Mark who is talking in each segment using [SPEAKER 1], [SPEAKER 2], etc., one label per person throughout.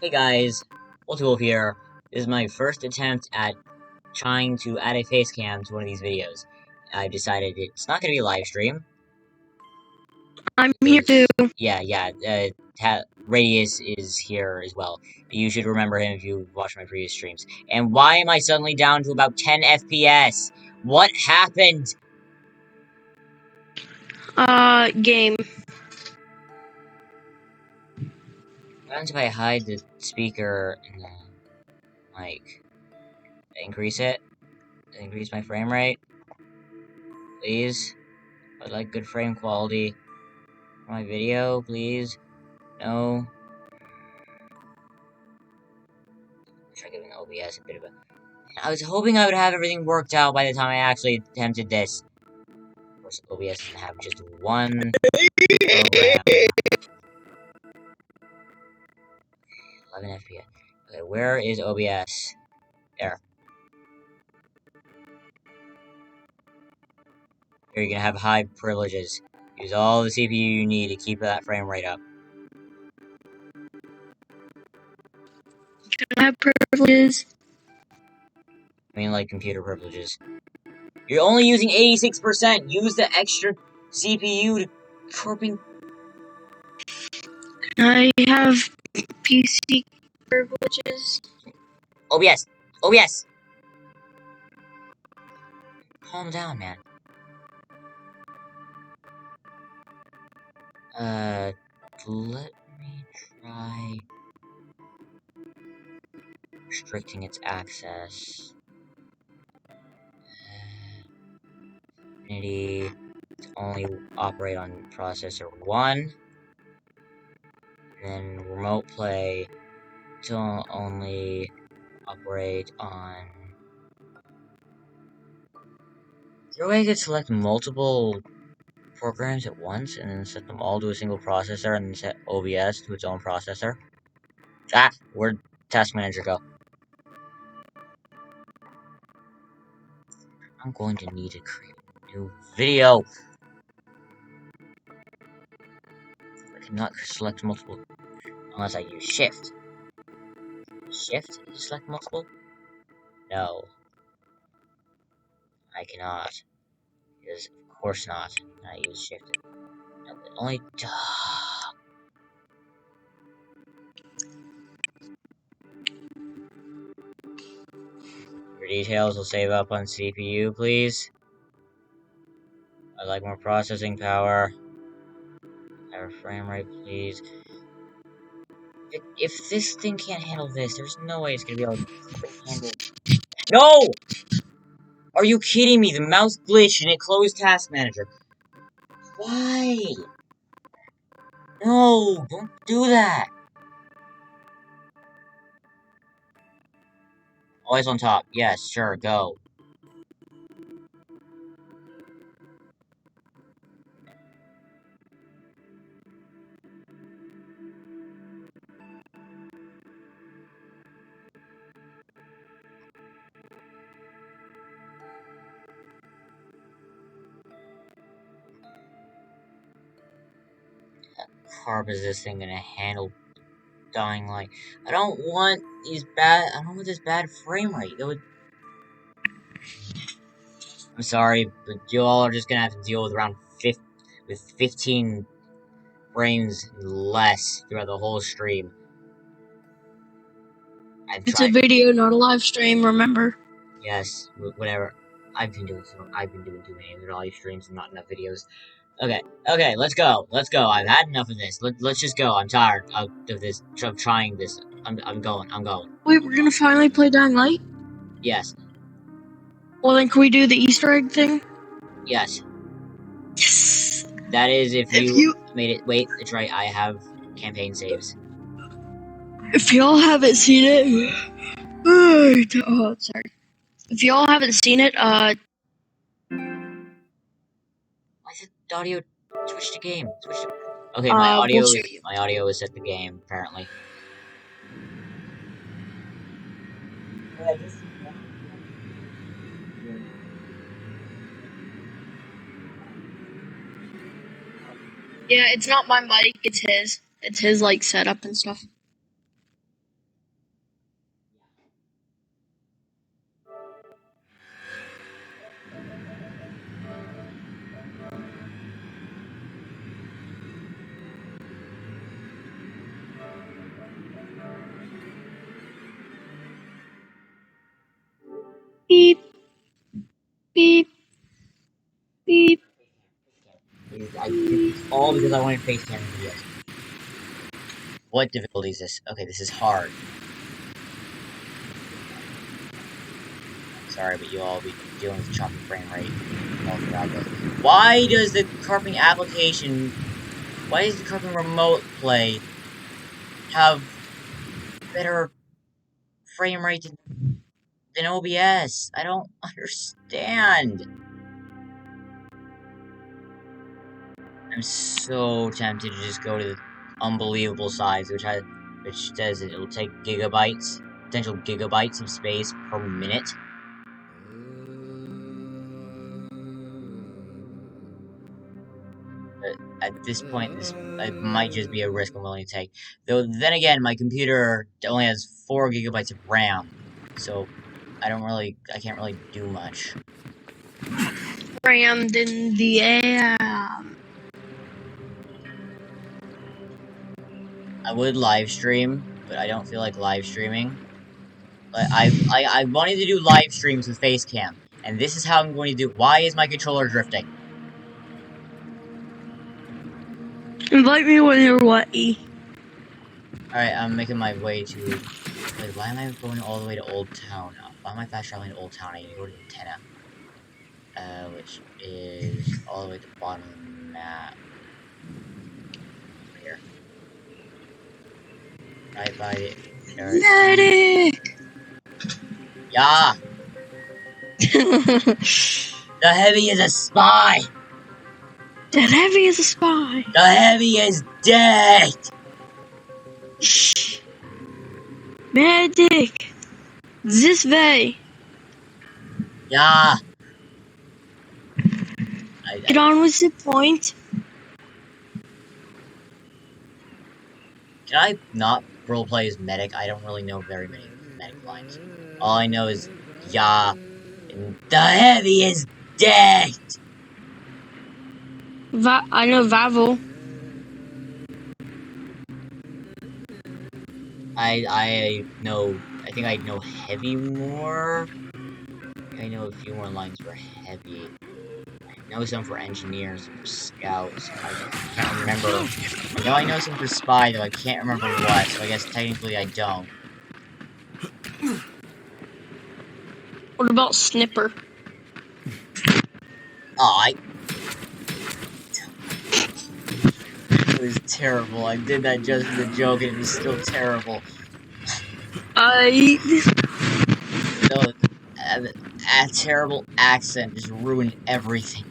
[SPEAKER 1] Hey guys, Wolf here. This is my first attempt at trying to add a face cam to one of these videos. I decided it's not going to be a live stream.
[SPEAKER 2] I'm here too.
[SPEAKER 1] Radius is here as well. You should remember him if you watched my previous streams. And why am I suddenly down to about 10 FPS? What happened?
[SPEAKER 2] Game.
[SPEAKER 1] What happens if I hide the speaker and the mic? Increase it? Increase my frame rate? Please? I'd like good frame quality for my video, please. No. Try giving OBS a bit of a... I was hoping I would have everything worked out by the time I actually attempted this. Of course, OBS doesn't have just one program. 11 FPS. Okay, where is OBS? There. Here you're gonna have high privileges. Use all the CPU you need to keep that frame rate up.
[SPEAKER 2] Can I have privileges?
[SPEAKER 1] I mean, like computer privileges. You're only using 86%. Use the extra CPU to corping.
[SPEAKER 2] Can I have PC privileges?
[SPEAKER 1] OBS! OBS! Calm down, man. Let me try restricting its access. Unity to only operate on processor 1. And then remote play to only operate on... Is there a way I could select multiple programs at once and then set them all to a single processor and then set OBS to its own processor? Ah! Where'd Task Manager go? I'm going to need to create a new video. I cannot select multiple unless I use Shift. Shift to select multiple? No. I cannot. Because of course not. I use Shift. No, but only... Your details will save up on CPU, please. I'd like more processing power. Higher frame rate, please. If this thing can't handle this, there's no way it's gonna be able to handle... No! Are you kidding me? The mouse glitched and it closed Task Manager. Why? No, don't do that. Always on top. Yes, sure, go. Carb is this thing gonna handle dying light? I don't want this bad frame rate. That would... I'm sorry, but you all are just gonna have to deal with around 15 frames less throughout the whole stream.
[SPEAKER 2] It's a video, not a live stream, remember?
[SPEAKER 1] Yes, whatever. I've been doing too many live streams and not enough videos. Okay, let's go. I've had enough of this. Let's just go. I'm tired of this, of trying this. I'm going.
[SPEAKER 2] Wait, we're gonna finally play Dying Light?
[SPEAKER 1] Yes.
[SPEAKER 2] Well, then can we do the Easter egg thing?
[SPEAKER 1] Yes.
[SPEAKER 2] Yes!
[SPEAKER 1] That is if you made it. Wait, it's right. I have campaign saves.
[SPEAKER 2] If y'all haven't seen it... Oh, sorry. If y'all haven't seen it,
[SPEAKER 1] Why is the audio switch to game? Okay, my audio is set to game, apparently.
[SPEAKER 2] Yeah, it's not my mic, it's his. It's his, like, setup and stuff. Beep. Beep. Beep.
[SPEAKER 1] This is all because I wanted face cam videos. What difficulty is this? Okay, this is hard. Sorry, but you all will be dealing with choppy frame rate all throughout this. Why does the carping application, why does the carping remote play have better frame rate than OBS? I don't understand. I'm so tempted to just go to the unbelievable size, which says that it'll take gigabytes, potential gigabytes of space per minute. But at this point, this it might just be a risk I'm willing to take. Though then again, my computer only has 4 gigabytes of RAM, so I can't really do much.
[SPEAKER 2] Rammed in the air.
[SPEAKER 1] I would live stream, but I don't feel like live streaming. I wanted to do live streams with Facecam, and this is how I'm going to do. Why is my controller drifting?
[SPEAKER 2] Invite me when you're ready.
[SPEAKER 1] Alright, I'm making my way to. Wait, why am I going all the way to Old Town? Why am I fast traveling to Old Town? I need to go to Antenna. Which is all the way at the bottom of the map. Over here. Right by it.
[SPEAKER 2] Medic!
[SPEAKER 1] Yeah! The Heavy is a spy!
[SPEAKER 2] That Heavy is a spy.
[SPEAKER 1] The Heavy is dead!
[SPEAKER 2] Medic! This way.
[SPEAKER 1] Yeah!
[SPEAKER 2] Get on with the point.
[SPEAKER 1] Can I not roleplay as medic? I don't really know very many medic lines. All I know is, yeah, and the Heavy is dead!
[SPEAKER 2] I know Vavel.
[SPEAKER 1] I think I know Heavy more. I know a few more lines for Heavy. I know some for Engineers, some for Scouts. I can't remember. I know I know some for Spy, though I can't remember what, so I guess technically I don't.
[SPEAKER 2] What about Snipper?
[SPEAKER 1] Oh, it was terrible. I did that just for the joke, and it was still terrible. No, a terrible accent just ruined everything.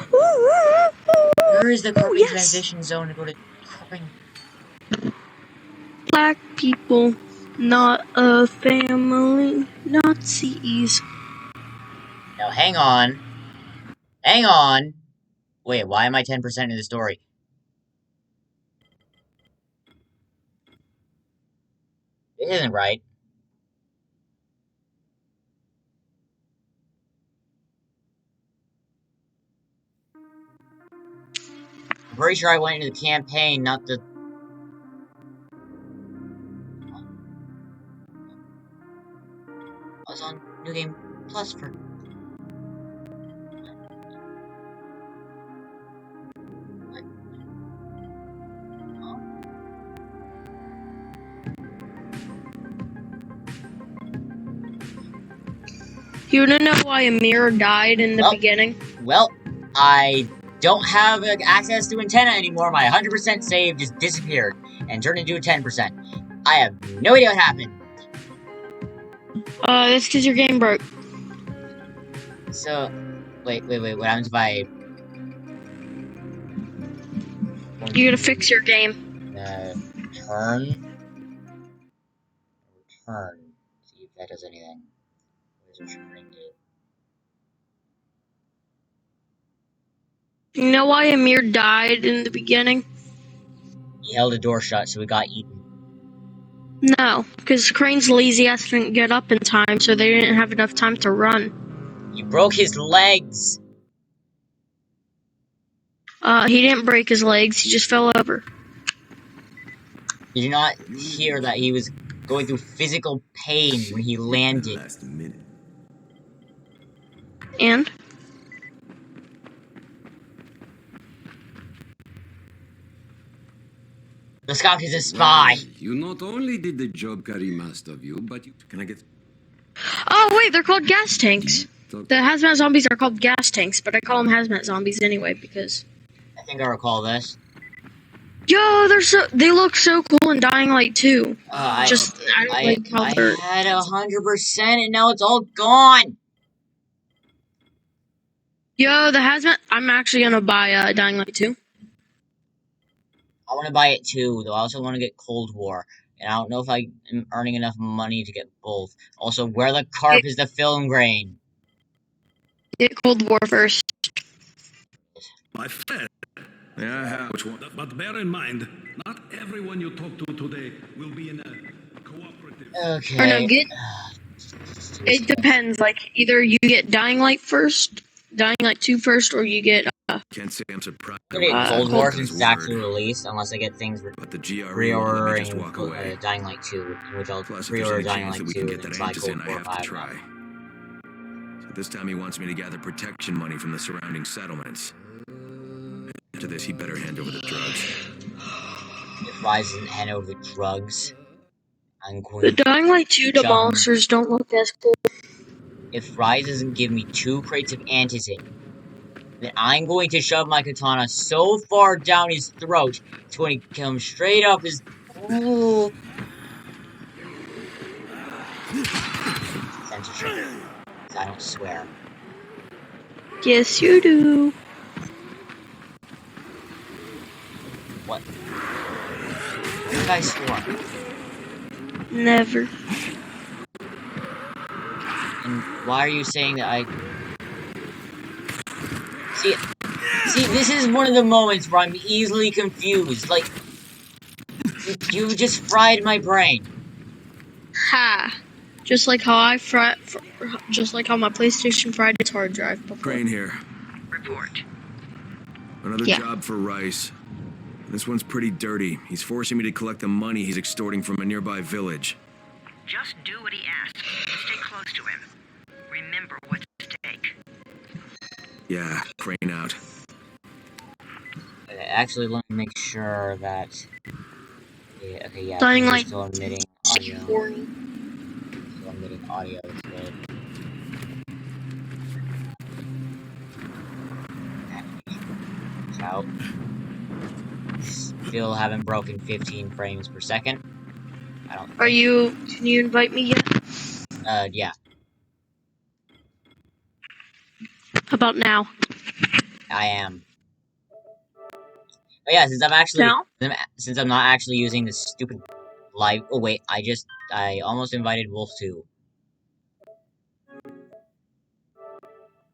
[SPEAKER 1] Where is the carping transition zone to go to carping?
[SPEAKER 2] Black people, not a family. Nazis.
[SPEAKER 1] Now, hang on. Hang on. Wait, why am I 10% in the story? It isn't right. I'm pretty sure I went into the campaign, not the... I was on New Game Plus for...
[SPEAKER 2] You wanna know why Amir died in the beginning?
[SPEAKER 1] Well, I don't have access to Antenna anymore. My 100% save just disappeared and turned into a 10%. I have no idea what happened.
[SPEAKER 2] That's because your game broke.
[SPEAKER 1] So, wait, what happens if I...
[SPEAKER 2] You gotta fix your game.
[SPEAKER 1] Return. See if that does anything. What does returning do?
[SPEAKER 2] You know why Amir died in the beginning?
[SPEAKER 1] He held a door shut, so he got eaten.
[SPEAKER 2] No, because Crane's lazy ass didn't get up in time, so they didn't have enough time to run.
[SPEAKER 1] He broke his legs!
[SPEAKER 2] He didn't break his legs, he just fell over.
[SPEAKER 1] Did you not hear that he was going through physical pain when he landed.
[SPEAKER 3] Last minute.
[SPEAKER 2] And?
[SPEAKER 1] The skunk is a spy.
[SPEAKER 4] Well, you not only did the job Karim asked of you, but you...
[SPEAKER 3] Can I get...
[SPEAKER 2] Oh, wait, they're called gas tanks.
[SPEAKER 4] Talk-
[SPEAKER 2] The hazmat zombies are called gas tanks, but I call them hazmat zombies anyway because...
[SPEAKER 1] I think I recall this.
[SPEAKER 2] Yo, they look so cool in Dying Light 2. I don't like how they're...
[SPEAKER 1] I had 100% and now it's all gone.
[SPEAKER 2] Yo, the hazmat... I'm actually gonna buy Dying Light 2.
[SPEAKER 1] I want to buy it too, though I also want to get Cold War. And I don't know if I am earning enough money to get both. Also, where the carp is the film grain?
[SPEAKER 2] Get Cold War first.
[SPEAKER 5] My friend.
[SPEAKER 3] Yeah, which one?
[SPEAKER 5] But bear in mind, not everyone you talk to today will be in a cooperative.
[SPEAKER 1] Okay.
[SPEAKER 2] Or no, it depends. Like, either you get Dying Light 2 first, or you get,
[SPEAKER 3] Can't say I'm surprised.
[SPEAKER 1] I'm gonna get Cold War since
[SPEAKER 3] His
[SPEAKER 1] it's actually
[SPEAKER 3] word.
[SPEAKER 1] released, unless I get things
[SPEAKER 3] But the GRE won't let me
[SPEAKER 1] pre-ordering
[SPEAKER 3] just walk away.
[SPEAKER 1] Dying Light 2, in which I'll
[SPEAKER 3] Plus, if there's
[SPEAKER 1] pre-order
[SPEAKER 3] any
[SPEAKER 1] Dying
[SPEAKER 3] chance
[SPEAKER 1] Light
[SPEAKER 3] that we
[SPEAKER 1] 2
[SPEAKER 3] can
[SPEAKER 1] and
[SPEAKER 3] get
[SPEAKER 1] then
[SPEAKER 3] that
[SPEAKER 1] buy
[SPEAKER 3] Aegis
[SPEAKER 1] Cold
[SPEAKER 3] in, I
[SPEAKER 1] War
[SPEAKER 3] have to
[SPEAKER 1] 5.
[SPEAKER 3] try. So this time he wants me to gather protection money from the surrounding settlements. After this, he better hand over the drugs.
[SPEAKER 1] If Rise doesn't hand over the drugs, I'm going
[SPEAKER 2] the Dying Light 2
[SPEAKER 1] Shove.
[SPEAKER 2] demolishers don't look as cool.
[SPEAKER 1] If Rise doesn't give me 2 crates of antizin, then I'm going to shove my katana so far down his throat, it's going to come straight up his... Ooh. Censorship. Because I don't swear.
[SPEAKER 2] Yes, you do.
[SPEAKER 1] What? What I swore.
[SPEAKER 2] Never.
[SPEAKER 1] And why are you saying that I... See, this is one of the moments where I'm easily confused. Like, you just fried my brain.
[SPEAKER 2] Ha! Just like how just like how my PlayStation fried its hard drive before.
[SPEAKER 3] Crane here.
[SPEAKER 6] Report.
[SPEAKER 3] Another
[SPEAKER 2] Yeah.
[SPEAKER 3] job for Rice. This one's pretty dirty. He's forcing me to collect the money he's extorting from a nearby village.
[SPEAKER 6] Just do what he asks. Stay close to him. Remember what's at stake.
[SPEAKER 3] Yeah, Crane out.
[SPEAKER 1] Okay, actually, let me make sure that... Yeah, okay, yeah,
[SPEAKER 2] Dying
[SPEAKER 1] we're
[SPEAKER 2] Light
[SPEAKER 1] still emitting audio.
[SPEAKER 2] boring.
[SPEAKER 1] Still emitting audio, that's good. Out. Still haven't broken 15 frames per second. I don't think.
[SPEAKER 2] Can you invite me yet?
[SPEAKER 1] Yeah.
[SPEAKER 2] How about now?
[SPEAKER 1] I am. But yeah, since I'm not actually using this stupid live... Oh wait, I almost invited Wolf 2.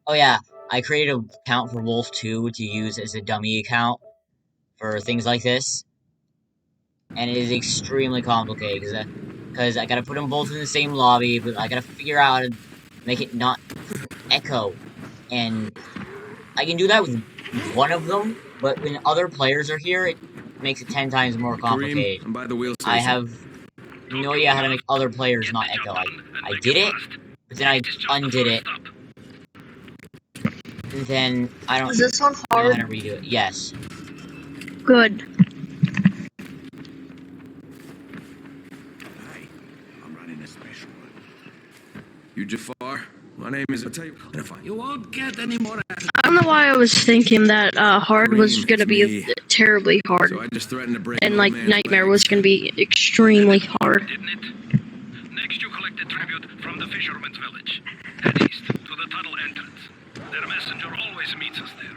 [SPEAKER 1] Oh yeah, I created an account for Wolf 2 to use as a dummy account for things like this. And it is extremely complicated, because I gotta put them both in the same lobby, but I gotta figure out how to make it not echo. And I can do that with one of them, but when other players are here, it makes it 10 times more complicated.
[SPEAKER 3] Kareem, I'm by the wheel station.
[SPEAKER 1] I have no idea how to make other players not echo. I did it, but then I undid it. And then I don't
[SPEAKER 2] Is this one
[SPEAKER 1] know
[SPEAKER 2] hard?
[SPEAKER 1] how to redo it. Yes.
[SPEAKER 2] Good.
[SPEAKER 3] Hi, I'm running a special one. You Jafar? My name is... I'll tell you...
[SPEAKER 5] You won't get any more.
[SPEAKER 2] I don't know why I was thinking that hard was
[SPEAKER 3] Kareem,
[SPEAKER 2] gonna be
[SPEAKER 3] it's me.
[SPEAKER 2] terribly hard,
[SPEAKER 3] So I just threatened to break
[SPEAKER 2] and
[SPEAKER 3] an
[SPEAKER 2] like
[SPEAKER 3] old man's
[SPEAKER 2] Nightmare
[SPEAKER 3] leg.
[SPEAKER 2] was gonna be extremely hard.
[SPEAKER 5] Didn't it? Next, you collect the tribute from the fisherman's village. Head east to the tunnel entrance. Their messenger always meets us there.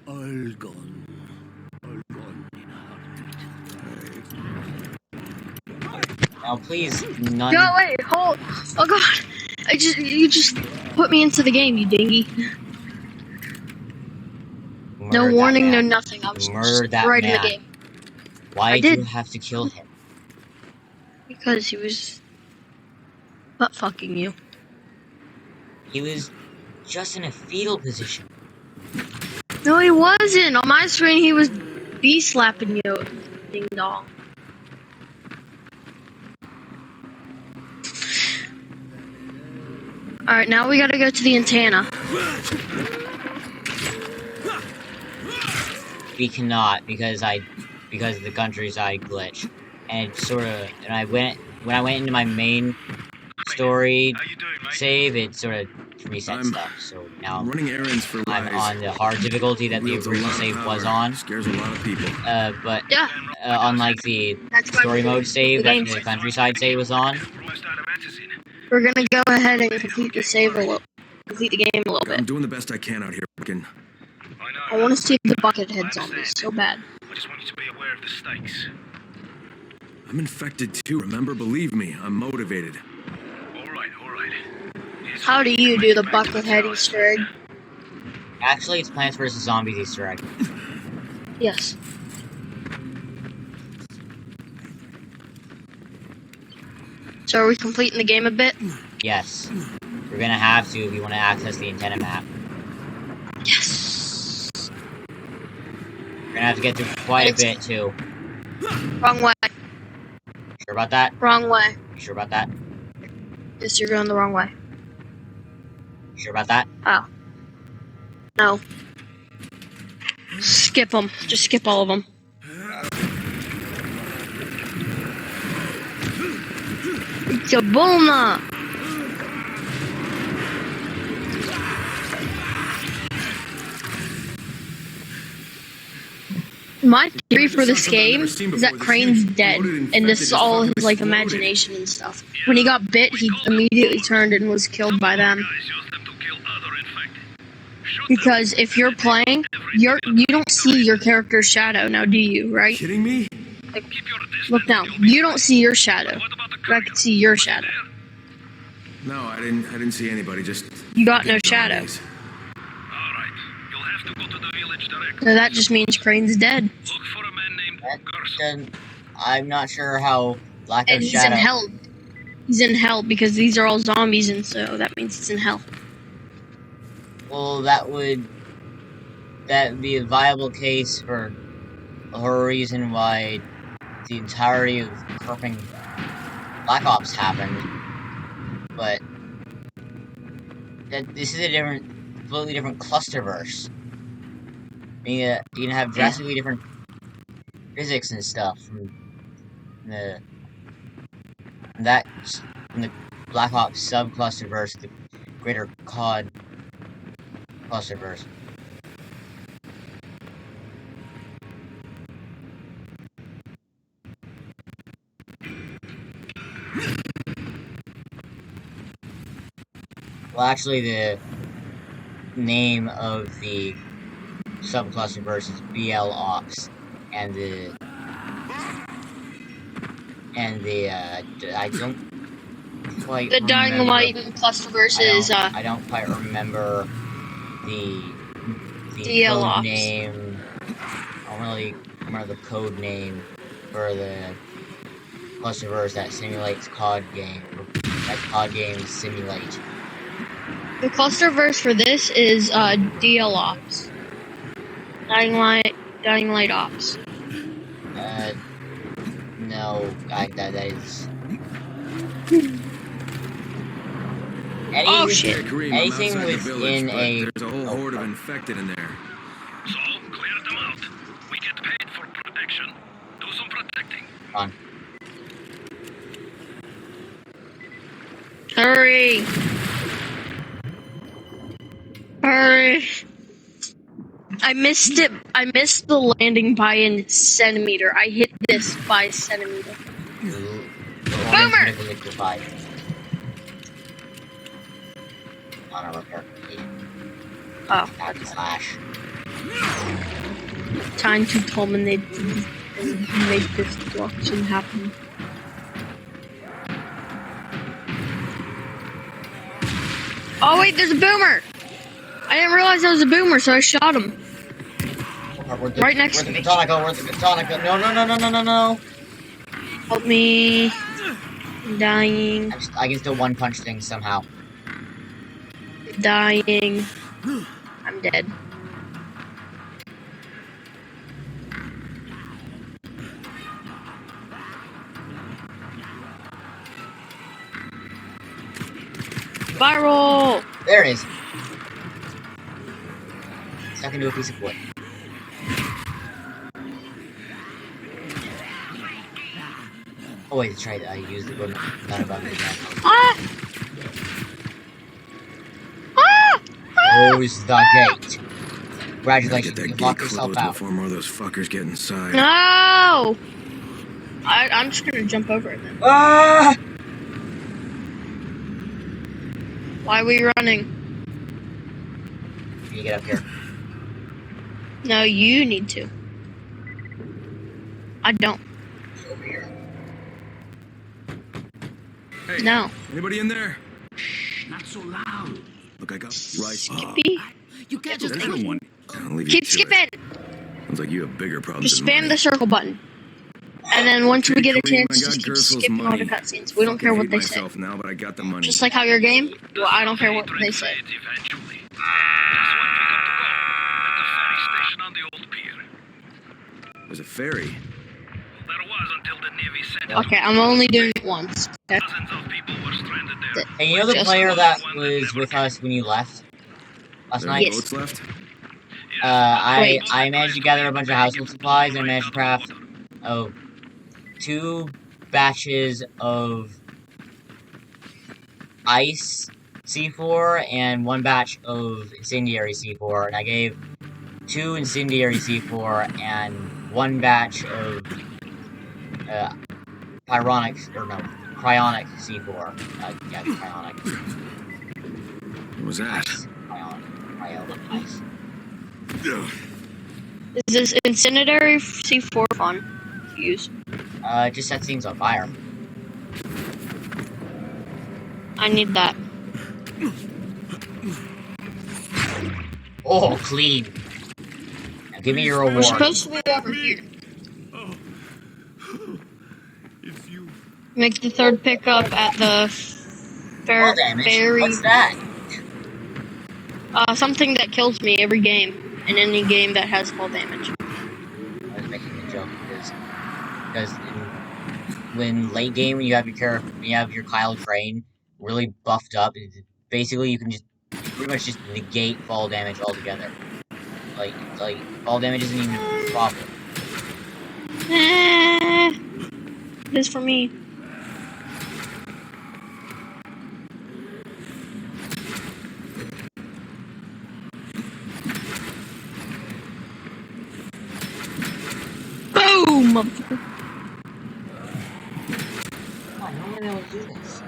[SPEAKER 7] All gone. All gone in a heartbeat.
[SPEAKER 1] Now, please, none.
[SPEAKER 2] No, wait, hold. Oh god, you just put me into the game, you dingy. No
[SPEAKER 1] Murder that
[SPEAKER 2] warning, no
[SPEAKER 1] man.
[SPEAKER 2] nothing. I was
[SPEAKER 1] Murder
[SPEAKER 2] just
[SPEAKER 1] that
[SPEAKER 2] right in
[SPEAKER 1] man.
[SPEAKER 2] the game
[SPEAKER 1] Why
[SPEAKER 2] I
[SPEAKER 1] did you
[SPEAKER 2] did.
[SPEAKER 1] have to kill him?
[SPEAKER 2] because he was butt fucking you.
[SPEAKER 1] He was just in a fetal position.
[SPEAKER 2] No, he wasn't. On my screen, he was slapping you. Ding dong. Alright, now we gotta go to the antenna.
[SPEAKER 1] We cannot because of the countryside glitch, and it sort of when I went into my main story
[SPEAKER 5] How you doing, mate?
[SPEAKER 1] save, it sort of reset stuff. So now
[SPEAKER 3] Running errands for
[SPEAKER 1] I'm
[SPEAKER 3] Wise.
[SPEAKER 1] on the hard difficulty that the
[SPEAKER 3] Wields a
[SPEAKER 1] original
[SPEAKER 3] lot of
[SPEAKER 1] save was
[SPEAKER 3] power.
[SPEAKER 1] on.
[SPEAKER 3] Scares a lot of people.
[SPEAKER 1] But
[SPEAKER 2] Yeah,
[SPEAKER 1] unlike the
[SPEAKER 2] that's why
[SPEAKER 1] story
[SPEAKER 2] we're
[SPEAKER 1] mode
[SPEAKER 2] gonna
[SPEAKER 1] save
[SPEAKER 2] complete
[SPEAKER 1] that
[SPEAKER 2] the
[SPEAKER 1] the
[SPEAKER 2] game.
[SPEAKER 1] countryside save was on.
[SPEAKER 2] We're gonna go ahead and complete the complete the game a little
[SPEAKER 3] I'm
[SPEAKER 2] bit.
[SPEAKER 3] doing the best I can out here, Buckin.
[SPEAKER 2] I want to see the buckethead zombies so bad.
[SPEAKER 5] I just want you to be aware of the stakes.
[SPEAKER 3] I'm infected too, remember? Believe me, I'm motivated.
[SPEAKER 5] All right.
[SPEAKER 2] How do you do the buckethead Easter egg?
[SPEAKER 1] Actually, it's Plants vs. Zombies Easter egg.
[SPEAKER 2] Yes. So are we completing the game a bit?
[SPEAKER 1] Yes. We're gonna have to if you want to access the antenna map.
[SPEAKER 2] Yes.
[SPEAKER 1] We're gonna have to get through quite a bit too.
[SPEAKER 2] Wrong way.
[SPEAKER 1] Sure about that?
[SPEAKER 2] Wrong way.
[SPEAKER 1] You sure about that?
[SPEAKER 2] Yes, you're going the wrong way.
[SPEAKER 1] You sure about that?
[SPEAKER 2] Oh. No. Skip them. Just skip all of them. It's a bulma. My theory for this game is that Crane's dead, and this is all his like imagination and stuff. When he got bit, he immediately turned and was killed by them. Because if you're playing, you don't see your character's shadow now, do you? Right?
[SPEAKER 3] Kidding me?
[SPEAKER 2] Like, look down. You don't see your shadow. But I can see your shadow.
[SPEAKER 3] No, I didn't see anybody, just...
[SPEAKER 2] You got no shadow.
[SPEAKER 3] zombies.
[SPEAKER 5] Alright, you'll have to go to the village direct.
[SPEAKER 2] So that just means Crane's dead.
[SPEAKER 5] Look for a man named Gerson.
[SPEAKER 1] Then I'm not sure how lack
[SPEAKER 2] And
[SPEAKER 1] of
[SPEAKER 2] he's
[SPEAKER 1] shadow.
[SPEAKER 2] in hell. He's in hell because these are all zombies, and so that means he's in hell.
[SPEAKER 1] Well, that would be a viable case for the whole reason why the entirety of Kirping Black Ops happened. But this is a completely different clusterverse. You can have drastically different physics and stuff from the Black Ops sub-clusterverse, the greater COD clusterverse. Well, actually, the name of the subclusterverse is BL Ops, and I don't quite
[SPEAKER 2] The Dying
[SPEAKER 1] remember.
[SPEAKER 2] Light and Clusterverse is
[SPEAKER 1] I don't quite remember the
[SPEAKER 2] DL
[SPEAKER 1] code
[SPEAKER 2] Ops.
[SPEAKER 1] name. I don't really remember the code name for the clusterverse that simulates COD game. That COD games simulate.
[SPEAKER 2] the Clusterverse for this is DL Ops. Dying Light Ops.
[SPEAKER 1] No, that is.
[SPEAKER 2] Oh shit!
[SPEAKER 3] Hey, Kareem, I'm
[SPEAKER 1] Anything
[SPEAKER 3] outside the
[SPEAKER 1] within
[SPEAKER 3] village, but
[SPEAKER 1] a.
[SPEAKER 3] there's a whole horde of infected in there.
[SPEAKER 5] So, clear them out. We get paid for protection. Do some protecting.
[SPEAKER 1] On.
[SPEAKER 2] Hurry! Hurry! I missed it. I missed the landing by a centimeter. I hit this by a centimeter. Boomer!
[SPEAKER 1] Liquefied. On a repair.
[SPEAKER 2] Oh,
[SPEAKER 1] Slash.
[SPEAKER 2] time to culminate and make this destruction happen. Oh wait, there's a boomer! I didn't realize there was a boomer, so I shot him. Right next to me.
[SPEAKER 1] Where's the Katanica? No.
[SPEAKER 2] Help me. I'm dying.
[SPEAKER 1] I can still one punch things somehow.
[SPEAKER 2] Dying. I'm dead. Spiral!
[SPEAKER 1] There it is. Stuck into a piece of wood. Oh wait, that's right. I used the wood. Not about me again.
[SPEAKER 2] Ah! Ah!
[SPEAKER 1] Close the gate.
[SPEAKER 3] Get
[SPEAKER 1] Congratulations,
[SPEAKER 3] that
[SPEAKER 1] you
[SPEAKER 3] gate
[SPEAKER 1] locked yourself
[SPEAKER 3] closed
[SPEAKER 1] out.
[SPEAKER 3] before more of those fuckers get inside.
[SPEAKER 2] No! I'm just gonna jump over it then.
[SPEAKER 1] Ah!
[SPEAKER 2] Why are we running?
[SPEAKER 1] Can you get up here?
[SPEAKER 2] No, you need to. I don't.
[SPEAKER 1] Over here.
[SPEAKER 3] Hey,
[SPEAKER 2] No.
[SPEAKER 3] anybody in there?
[SPEAKER 7] Not so loud.
[SPEAKER 3] Look, I got Rice.
[SPEAKER 2] Skippy.
[SPEAKER 7] You can't just
[SPEAKER 3] There's no one. I'll leave you
[SPEAKER 2] Keep
[SPEAKER 3] to
[SPEAKER 2] skipping.
[SPEAKER 3] it. Sounds like you have bigger problems
[SPEAKER 2] Just
[SPEAKER 3] than
[SPEAKER 2] spam
[SPEAKER 3] money.
[SPEAKER 2] the circle button. And then once we
[SPEAKER 3] Okay,
[SPEAKER 2] get a
[SPEAKER 3] Kareem,
[SPEAKER 2] chance,
[SPEAKER 3] I
[SPEAKER 2] just
[SPEAKER 3] got
[SPEAKER 2] keep
[SPEAKER 3] Gerso's
[SPEAKER 2] skipping all the
[SPEAKER 3] money.
[SPEAKER 2] cutscenes. We don't care
[SPEAKER 3] Fucking
[SPEAKER 2] what
[SPEAKER 3] hate
[SPEAKER 2] they say.
[SPEAKER 3] myself now, but I got the money.
[SPEAKER 2] Just like how your game, well, I don't care what
[SPEAKER 5] Hatred
[SPEAKER 2] they say.
[SPEAKER 5] fades eventually. Just one pickup to go. At the ferry station on the old pier.
[SPEAKER 3] There's a ferry.
[SPEAKER 5] There was until the Navy sent it.
[SPEAKER 2] Okay, I'm only doing it once. Okay?
[SPEAKER 5] Dozens of people were stranded there.
[SPEAKER 1] Hey, you know the
[SPEAKER 2] Just
[SPEAKER 1] player
[SPEAKER 2] one.
[SPEAKER 1] that was with us when you left last
[SPEAKER 3] There are
[SPEAKER 1] night?
[SPEAKER 2] Yes.
[SPEAKER 3] boats left?
[SPEAKER 1] I
[SPEAKER 2] Wait.
[SPEAKER 1] managed to gather a bunch of household supplies. I managed to craft 2 batches of ice C4 and 1 batch of incendiary C4, and I gave 2 incendiary C4 and 1 batch of cryonic C4. Yeah, cryonic.
[SPEAKER 3] What was that?
[SPEAKER 1] Cryonic ice.
[SPEAKER 2] Is this incendiary C4 fun to use?
[SPEAKER 1] It just sets things on fire.
[SPEAKER 2] I need that.
[SPEAKER 1] Oh, clean. Now give me your
[SPEAKER 2] We're
[SPEAKER 1] reward.
[SPEAKER 2] supposed to be over here.
[SPEAKER 7] It's you.
[SPEAKER 2] Make the third pickup at the
[SPEAKER 1] Fall damage.
[SPEAKER 2] ferry.
[SPEAKER 1] What's that?
[SPEAKER 2] Something that kills me every game. In any game that has fall damage.
[SPEAKER 1] I was making a joke because when late game when you have your Kyle Train really buffed up, basically you can just pretty much just negate fall damage altogether. Like fall damage isn't even a problem.
[SPEAKER 2] It is for me. Boom! Motherfucker.
[SPEAKER 1] Come on, no one able to do this.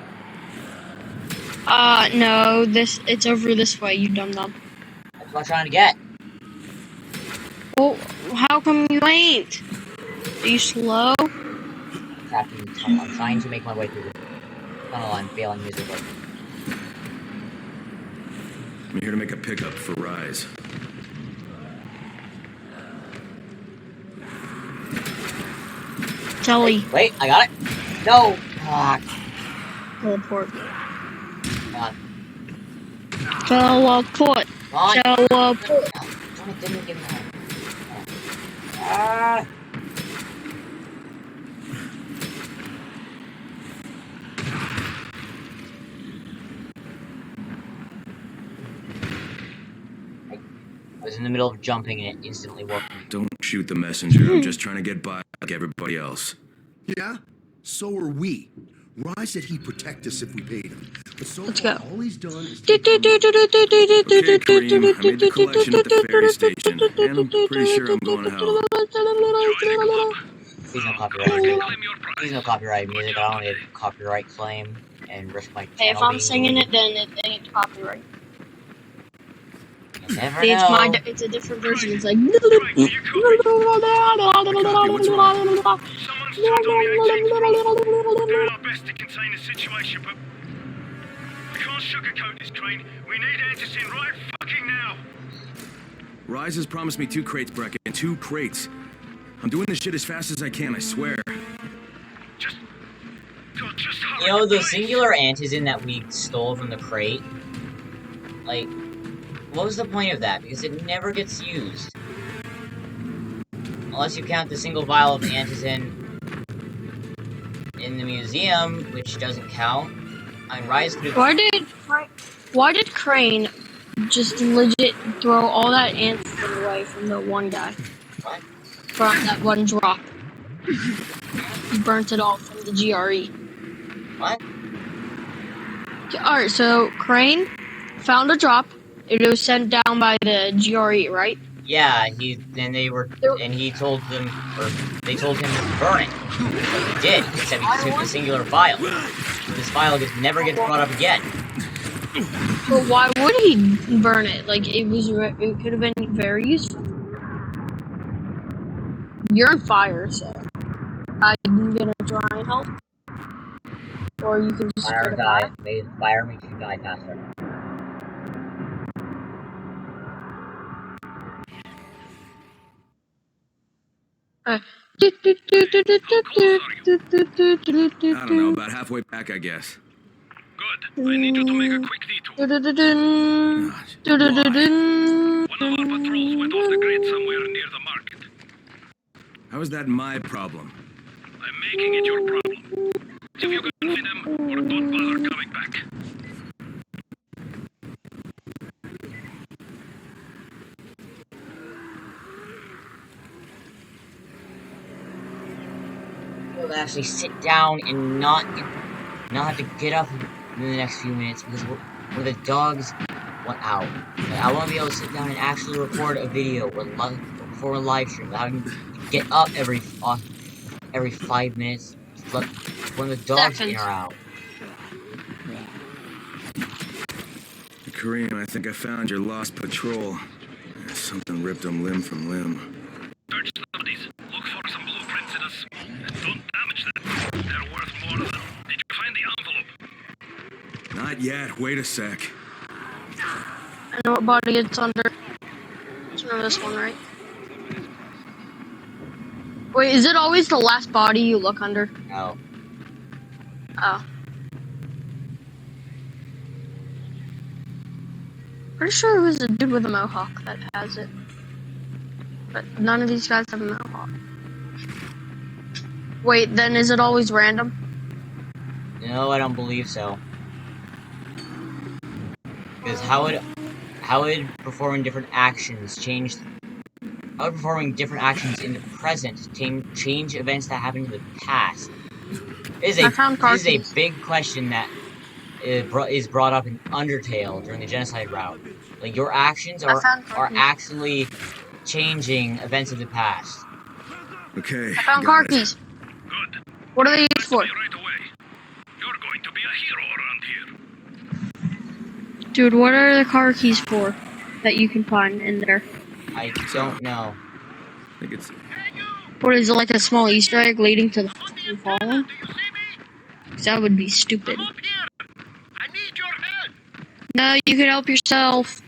[SPEAKER 2] No, it's over this way, you dum-dum.
[SPEAKER 1] That's what I'm trying to get.
[SPEAKER 2] Well, how come you ain't? Are you slow?
[SPEAKER 1] Trapped in the tunnel. I'm trying to make my way through the tunnel. I'm failing miserably.
[SPEAKER 3] I'm here to make a pickup for Rise.
[SPEAKER 2] Telly.
[SPEAKER 1] Wait, I got it. No. Ah,
[SPEAKER 2] Teleport.
[SPEAKER 1] come on.
[SPEAKER 2] Teleport.
[SPEAKER 1] Come on.
[SPEAKER 2] Teleport.
[SPEAKER 1] Damn it, didn't give me that. Ah. I was in the middle of jumping and it instantly woke me.
[SPEAKER 3] Don't shoot the messenger. I'm just trying to get by like everybody else.
[SPEAKER 8] Yeah? So are we. Rise said he'd protect us if we paid him. But so
[SPEAKER 2] Let's
[SPEAKER 8] far,
[SPEAKER 2] go.
[SPEAKER 8] all he's done is
[SPEAKER 3] Okay, Kareem, I made the collection at the ferry station, and I'm pretty sure I'm going to hell.
[SPEAKER 1] Please no copyright music. Please no copyright music. I don't need a copyright claim and risk my channel
[SPEAKER 2] Hey, if I'm
[SPEAKER 1] being
[SPEAKER 2] singing
[SPEAKER 1] deleted.
[SPEAKER 2] it, then it ain't copyright.
[SPEAKER 1] You never
[SPEAKER 2] See,
[SPEAKER 1] know.
[SPEAKER 2] it's a different version. It's like.
[SPEAKER 5] Someone's jumped on the 18th floor. We're doing our best to contain the situation, but we can't sugarcoat this, Crane. We need answers in right fucking now.
[SPEAKER 3] Rise has promised me 2 crates, Brecken. 2 crates. I'm doing this shit as fast as I can, I swear.
[SPEAKER 5] Just hurry.
[SPEAKER 1] You know, the singular antizen that we stole from the crate, like, what was the point of that? Because it never gets used. Unless you count the single vial of antizen in the museum, which doesn't count. I mean, Rise could have...
[SPEAKER 2] Why did Crane just legit throw all that ants away from the one guy?
[SPEAKER 1] What?
[SPEAKER 2] From that one drop. He burnt it all from the GRE.
[SPEAKER 1] What?
[SPEAKER 2] Alright, so Crane found a drop. It was sent down by the GRE, right?
[SPEAKER 1] Yeah, he told them, or they told him to burn it. So he did, except he took the singular file. This file never gets brought up again.
[SPEAKER 2] But why would he burn it? Like, it could have been very useful. You're on fire, so I'm gonna try and help. Or you can just
[SPEAKER 1] Fire
[SPEAKER 2] go to
[SPEAKER 1] die.
[SPEAKER 2] fire.
[SPEAKER 1] Maybe fire makes you die faster.
[SPEAKER 3] I don't know, about halfway back, I guess.
[SPEAKER 5] Good. I need you to make a quick detour. One of our patrols went off the grid somewhere near the market.
[SPEAKER 3] How is that my problem?
[SPEAKER 5] I'm making it your problem. If you can find them, or don't bother coming back.
[SPEAKER 1] We'll actually sit down and not have to get up in the next few minutes because when the dogs went out. Like, I want to be able to sit down and actually record a video before a live stream without having to get up every 5 minutes when the dogs are out.
[SPEAKER 3] Korean, I think I found your lost patrol. Something ripped them limb from limb.
[SPEAKER 5] Search the bodies. Look for some blueprints in us. And don't damage them. They're worth more than. Did you find the envelope?
[SPEAKER 3] Not yet. Wait a sec.
[SPEAKER 2] I know what body it's under. Just remember this one, right? Wait, is it always the last body you look under?
[SPEAKER 1] No.
[SPEAKER 2] Oh. Pretty sure it was a dude with a mohawk that has it. But none of these guys have a mohawk. Wait, then is it always random?
[SPEAKER 1] No, I don't believe so. Because how would performing different actions how would performing different actions in the present change events that happened in the past? This is a big question that is brought up in Undertale during the genocide route. Like, your actions are actually changing events of the past.
[SPEAKER 3] Okay.
[SPEAKER 2] I found car keys.
[SPEAKER 5] Good.
[SPEAKER 2] What are they used for?
[SPEAKER 5] Right away. You're going to be a hero around here.
[SPEAKER 2] Dude, what are the car keys for that you can find in there?
[SPEAKER 1] I don't know.
[SPEAKER 3] I think it's...
[SPEAKER 2] What is it, like a small Easter egg leading to the fucking fallen? Because that would be stupid.
[SPEAKER 5] Come up here. I need your help.
[SPEAKER 2] No, you can help yourself.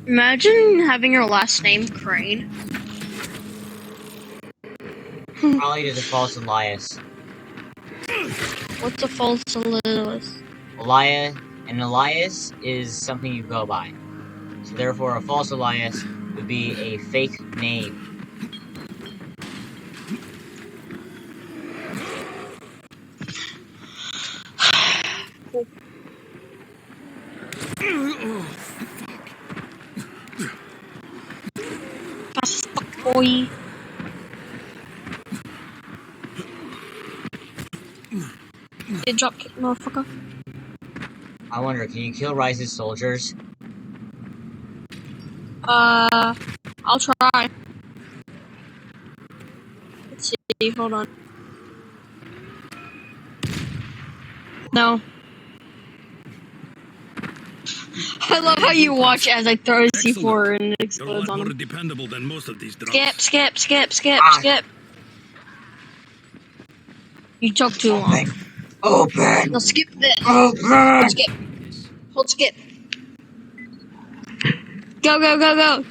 [SPEAKER 2] Imagine having your last name Crane.
[SPEAKER 1] Probably just a false Elias.
[SPEAKER 2] What's a false Elias?
[SPEAKER 1] An Elias is something you go by. So therefore, a false Elias would be a fake name.
[SPEAKER 2] Fast fuck, boy. Get drop kick, motherfucker.
[SPEAKER 1] I wonder, can you kill Rise's soldiers?
[SPEAKER 2] I'll try. Let's see, hold on. No. I love how you watch as I throw a C4 and it explodes on him.
[SPEAKER 5] Dependable than most of these
[SPEAKER 2] Skip. You took too long.
[SPEAKER 1] Open!
[SPEAKER 2] No, skip this.
[SPEAKER 1] Open!
[SPEAKER 2] Hold skip. Go. Do. Oh,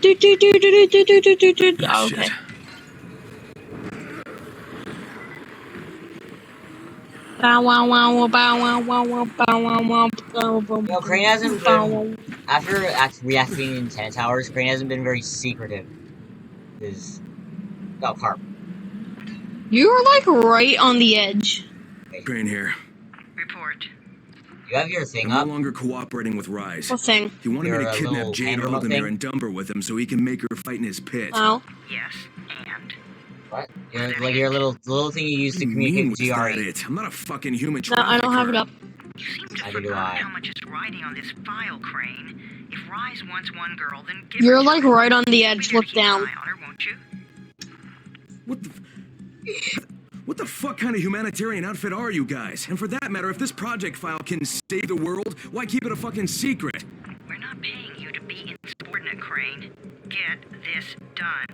[SPEAKER 2] okay.
[SPEAKER 1] No, Crane hasn't been... After reactivating the antenna towers, Crane hasn't been very secretive. Is oh, carp.
[SPEAKER 2] You're like right on the edge.
[SPEAKER 3] Crane here.
[SPEAKER 6] Report.
[SPEAKER 1] You have your thing
[SPEAKER 3] I'm no
[SPEAKER 1] up.
[SPEAKER 3] longer cooperating with Rise.
[SPEAKER 2] What thing?
[SPEAKER 3] He wanted me
[SPEAKER 1] Your,
[SPEAKER 3] to kidnap
[SPEAKER 1] little
[SPEAKER 3] Jade
[SPEAKER 1] hand remote
[SPEAKER 3] Aldemir
[SPEAKER 1] thing?
[SPEAKER 3] and dump her with him so he can make her fight in his pit.
[SPEAKER 2] Oh.
[SPEAKER 6] Yes, and?
[SPEAKER 1] What? Like your little thing you use
[SPEAKER 3] What
[SPEAKER 1] to
[SPEAKER 3] do you mean,
[SPEAKER 1] communicate
[SPEAKER 3] was
[SPEAKER 1] with
[SPEAKER 3] that
[SPEAKER 1] GRE.
[SPEAKER 3] it? I'm not a fucking human
[SPEAKER 2] No, I don't have it
[SPEAKER 3] trafficker.
[SPEAKER 2] up.
[SPEAKER 6] You seem to
[SPEAKER 1] Neither do
[SPEAKER 6] forgot
[SPEAKER 1] I.
[SPEAKER 6] how much is riding on this file, Crane. If Rise wants one girl, then give
[SPEAKER 2] You're
[SPEAKER 6] her to
[SPEAKER 2] like
[SPEAKER 6] him.
[SPEAKER 2] right on the
[SPEAKER 6] You'll
[SPEAKER 2] edge.
[SPEAKER 6] be there
[SPEAKER 2] Look
[SPEAKER 6] to keep an
[SPEAKER 2] down.
[SPEAKER 6] eye on her, won't you?
[SPEAKER 3] What the fuck kind of humanitarian outfit are you guys? And for that matter, if this project file can save the world, why keep it a fucking secret?
[SPEAKER 6] We're not paying you to be insubordinate, Crane. Get this done.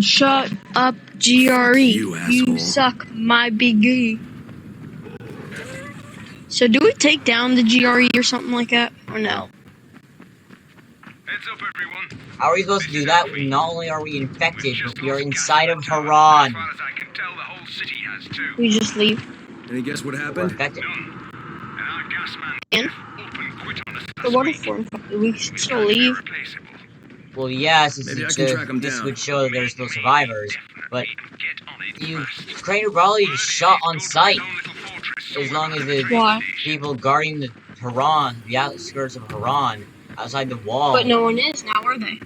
[SPEAKER 2] Shut up, GRE.
[SPEAKER 3] you, asshole.
[SPEAKER 2] Suck my big E. So do we take down the GRE or something like that? Or no?
[SPEAKER 5] Heads up, everyone.
[SPEAKER 1] How are we supposed to do that when not only are we infected,
[SPEAKER 5] We've just
[SPEAKER 1] but we are
[SPEAKER 5] lost
[SPEAKER 1] inside
[SPEAKER 5] gas
[SPEAKER 1] of
[SPEAKER 5] in the tower.
[SPEAKER 1] Haran?
[SPEAKER 5] As far as I can tell, the whole city has too.
[SPEAKER 2] We just leave.
[SPEAKER 3] Any guess what
[SPEAKER 1] We're
[SPEAKER 3] happened?
[SPEAKER 1] infected.
[SPEAKER 5] None. And our gas man
[SPEAKER 2] And?
[SPEAKER 5] up and quit on us
[SPEAKER 2] So
[SPEAKER 5] last
[SPEAKER 2] what
[SPEAKER 5] week.
[SPEAKER 2] if we're infected? We should
[SPEAKER 5] This
[SPEAKER 2] still
[SPEAKER 5] guy's
[SPEAKER 2] leave.
[SPEAKER 5] irreplaceable.
[SPEAKER 1] Well, yes,
[SPEAKER 3] Maybe I can track 'em
[SPEAKER 1] this
[SPEAKER 3] down.
[SPEAKER 1] would show that there's still
[SPEAKER 5] Maybe,
[SPEAKER 1] survivors, but
[SPEAKER 5] definitely, get on it
[SPEAKER 1] you
[SPEAKER 5] fast.
[SPEAKER 1] Crane would probably just shot on
[SPEAKER 5] Birdie's
[SPEAKER 1] sight.
[SPEAKER 5] built his own little fortress
[SPEAKER 1] As
[SPEAKER 5] somewhere
[SPEAKER 1] long as
[SPEAKER 5] behind the
[SPEAKER 1] the
[SPEAKER 5] train
[SPEAKER 2] Why?
[SPEAKER 5] station.
[SPEAKER 1] people guarding the Haran, the outskirts of Haran, outside the wall.
[SPEAKER 2] But no one is now, are they?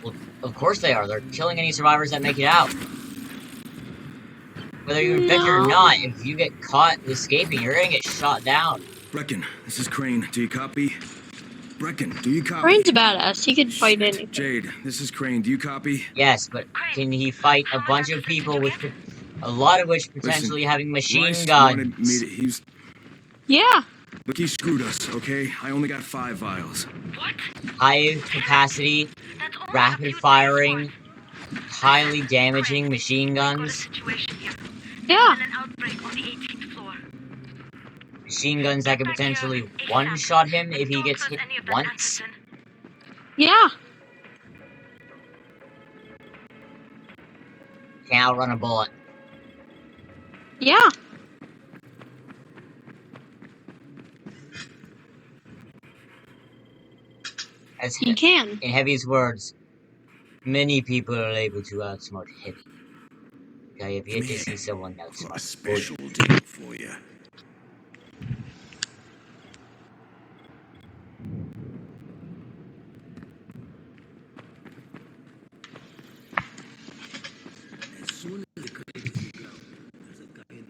[SPEAKER 1] Well, of course they are. They're killing any survivors that make it out. Whether you're infected or
[SPEAKER 2] No.
[SPEAKER 1] not, if you get caught escaping, you're gonna get shot down.
[SPEAKER 3] Brecken, this is Crane. Do you copy? Brecken, do you copy?
[SPEAKER 2] Crane's a badass. He could fight anything.
[SPEAKER 3] Jade, this is Crane. Do you copy?
[SPEAKER 1] Yes, but can he fight a bunch of people with, a lot of which potentially having machine
[SPEAKER 3] Rice
[SPEAKER 1] guns?
[SPEAKER 3] wanted me to. He's.
[SPEAKER 2] Yeah.
[SPEAKER 3] Look, he screwed us, okay? I only got 5 vials.
[SPEAKER 6] What?
[SPEAKER 1] High capacity,
[SPEAKER 6] That's all
[SPEAKER 1] rapid firing, highly damaging machine guns.
[SPEAKER 6] Situation here.
[SPEAKER 2] Yeah.
[SPEAKER 6] An outbreak on the 18th floor.
[SPEAKER 1] Machine guns that could potentially one-shot him if he
[SPEAKER 6] Don't
[SPEAKER 1] gets
[SPEAKER 6] trust
[SPEAKER 1] hit
[SPEAKER 6] any of that,
[SPEAKER 1] once.
[SPEAKER 6] Anderson.
[SPEAKER 2] Yeah.
[SPEAKER 1] Can't outrun a bullet.
[SPEAKER 2] Yeah.
[SPEAKER 1] As
[SPEAKER 2] He can.
[SPEAKER 1] in Heavy's words, many people are able to outsmart Heavy. I have yet to see someone
[SPEAKER 8] Got a
[SPEAKER 1] outsmart
[SPEAKER 8] special deal for you.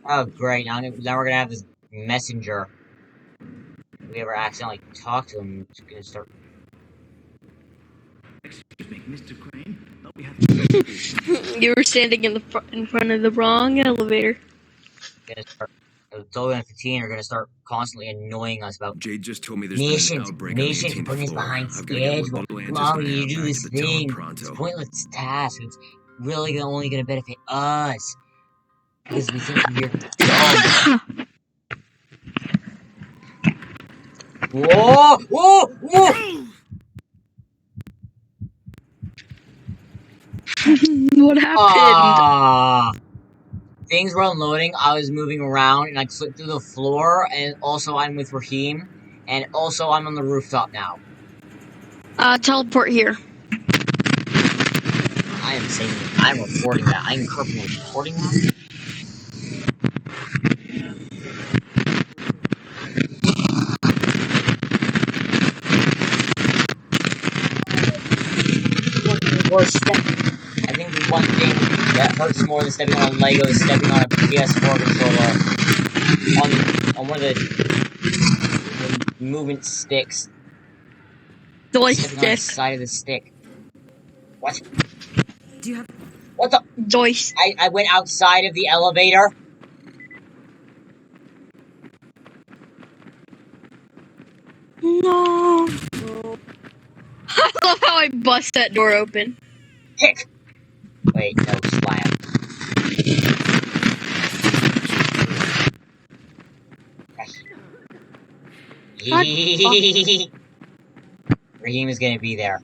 [SPEAKER 1] Oh, great. Now we're gonna have this messenger. If we ever accidentally talk to him, it's gonna start.
[SPEAKER 7] Excuse me, Mr. Crane, but we have
[SPEAKER 2] You were standing in front of the wrong elevator.
[SPEAKER 1] Zola and Fatine are gonna start constantly annoying us about
[SPEAKER 3] Jade just told me there's been an
[SPEAKER 1] missions.
[SPEAKER 3] outbreak on the
[SPEAKER 1] Missions,
[SPEAKER 3] 18th
[SPEAKER 1] putting us
[SPEAKER 3] floor.
[SPEAKER 1] behind
[SPEAKER 3] I've got to get
[SPEAKER 1] schedule.
[SPEAKER 3] what little
[SPEAKER 1] Come
[SPEAKER 3] answers
[SPEAKER 1] on,
[SPEAKER 3] I
[SPEAKER 1] you
[SPEAKER 3] have
[SPEAKER 1] do
[SPEAKER 3] back
[SPEAKER 1] this
[SPEAKER 3] to the tower
[SPEAKER 1] thing.
[SPEAKER 3] pronto.
[SPEAKER 1] It's a pointless task. It's really only gonna benefit us. Because we think we're dumb. Whoa! Whoa! Whoa!
[SPEAKER 2] What happened?
[SPEAKER 1] Ah! Things were unloading, I was moving around, and I slipped through the floor, and also I'm with Raheem, and also I'm on the rooftop now.
[SPEAKER 2] Teleport here.
[SPEAKER 1] I am saying I'm reporting that. I'm currently reporting that. I think the one thing that hurts more than stepping on a Lego is stepping on a PS4 controller on one of the movement sticks. Stepping on the
[SPEAKER 2] Joystick.
[SPEAKER 1] side of the stick. What?
[SPEAKER 6] Do you have
[SPEAKER 1] What the?
[SPEAKER 2] Joystick.
[SPEAKER 1] I went outside of the elevator.
[SPEAKER 2] No. I love how I bust that door open.
[SPEAKER 1] Kick! Wait, no, slam. Raheem is gonna be there.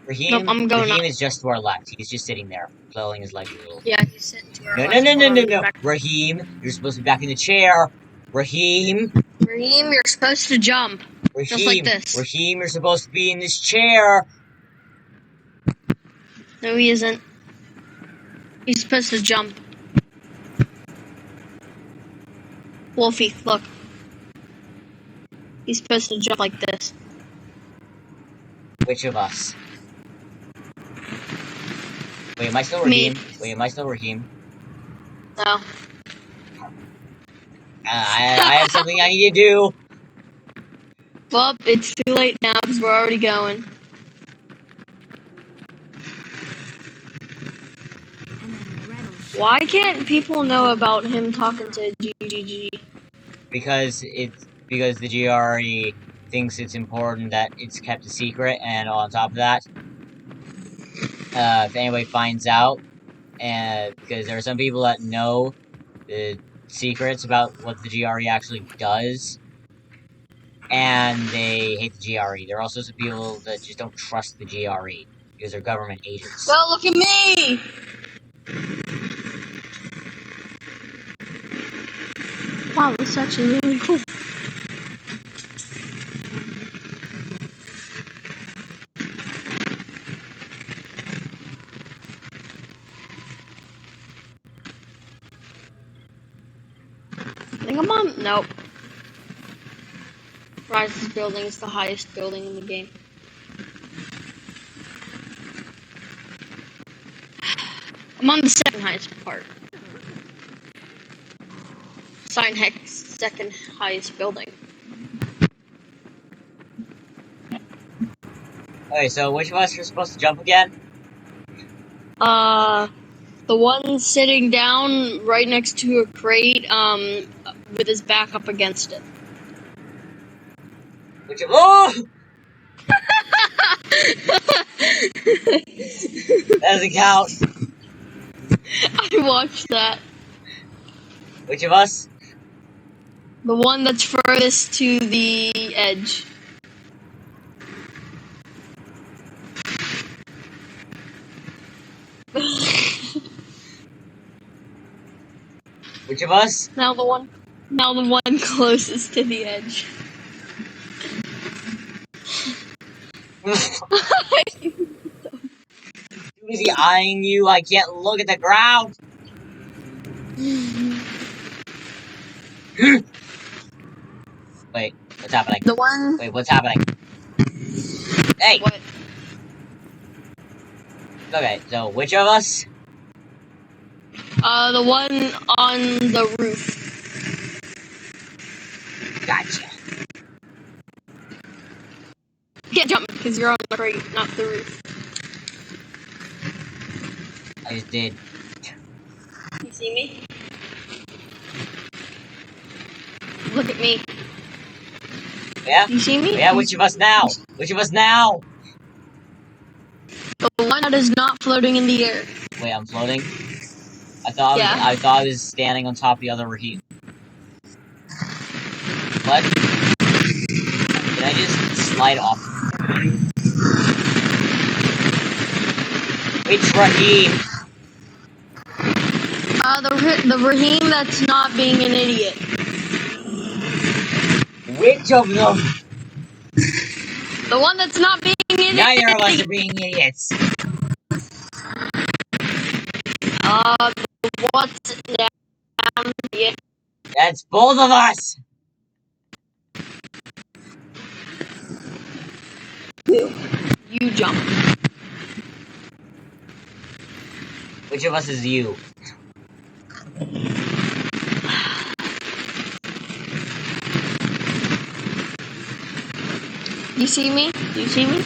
[SPEAKER 1] Raheem,
[SPEAKER 2] Nope, I'm going
[SPEAKER 1] Raheem
[SPEAKER 2] up.
[SPEAKER 1] is just to our left. He's just sitting there, flailing his legs a little.
[SPEAKER 2] Yeah, he's sitting to our
[SPEAKER 1] No,
[SPEAKER 2] left.
[SPEAKER 1] no, no, no,
[SPEAKER 2] Hold
[SPEAKER 1] no,
[SPEAKER 2] on,
[SPEAKER 1] no.
[SPEAKER 2] back.
[SPEAKER 1] Raheem, you're supposed to be back in the chair. Raheem.
[SPEAKER 2] Raheem, you're supposed to jump. Just like
[SPEAKER 1] Raheem,
[SPEAKER 2] this.
[SPEAKER 1] Raheem, you're supposed to be in this chair.
[SPEAKER 2] No, he isn't. He's supposed to jump. Wolfie, look. He's supposed to jump like this.
[SPEAKER 1] Which of us? Wait, am I still
[SPEAKER 2] Me.
[SPEAKER 1] Raheem? Wait, am I still Raheem?
[SPEAKER 2] No.
[SPEAKER 1] I have something I need to do.
[SPEAKER 2] Well, it's too late now because we're already going. Why can't people know about him talking to GGG?
[SPEAKER 1] Because the GRE thinks it's important that it's kept a secret, and on top of that, if anybody finds out, and because there are some people that know the secrets about what the GRE actually does, and they hate the GRE. There are also some people that just don't trust the GRE because they're government agents.
[SPEAKER 2] Well, look at me! Wow, this is actually really cool. I think I'm on. Nope. Rise's building is the highest building in the game. I'm on the second highest part. Second highest building.
[SPEAKER 1] Okay, so which of us are supposed to jump again?
[SPEAKER 2] The one sitting down right next to a crate, with his back up against it.
[SPEAKER 1] Which of— oh! That doesn't count.
[SPEAKER 2] I watched that.
[SPEAKER 1] Which of us?
[SPEAKER 2] The one that's furthest to the edge.
[SPEAKER 1] Which of us?
[SPEAKER 2] Now the one closest to the edge.
[SPEAKER 1] Too busy eyeing you, I can't look at the ground. Wait, what's happening?
[SPEAKER 2] The one.
[SPEAKER 1] Wait, what's happening? Hey!
[SPEAKER 2] What?
[SPEAKER 1] Okay, so which of us?
[SPEAKER 2] The one on the roof.
[SPEAKER 1] Gotcha.
[SPEAKER 2] You can't jump because you're on the crate, not the roof.
[SPEAKER 1] I just did.
[SPEAKER 2] You see me? Look at me.
[SPEAKER 1] Yeah?
[SPEAKER 2] You see me?
[SPEAKER 1] Yeah, which of us now? Which of us now?
[SPEAKER 2] The one that is not floating in the air.
[SPEAKER 1] Wait, I'm floating? I thought I was standing on top of the other Raheem. What? Did I just slide off? Which Raheem?
[SPEAKER 2] The Raheem that's not being an idiot.
[SPEAKER 1] Which of them?
[SPEAKER 2] The one that's not being an idiot.
[SPEAKER 1] Neither of us are being idiots.
[SPEAKER 2] What's down? Yeah.
[SPEAKER 1] That's both of us.
[SPEAKER 2] You jump.
[SPEAKER 1] Which of us is you?
[SPEAKER 2] You see me? You see me?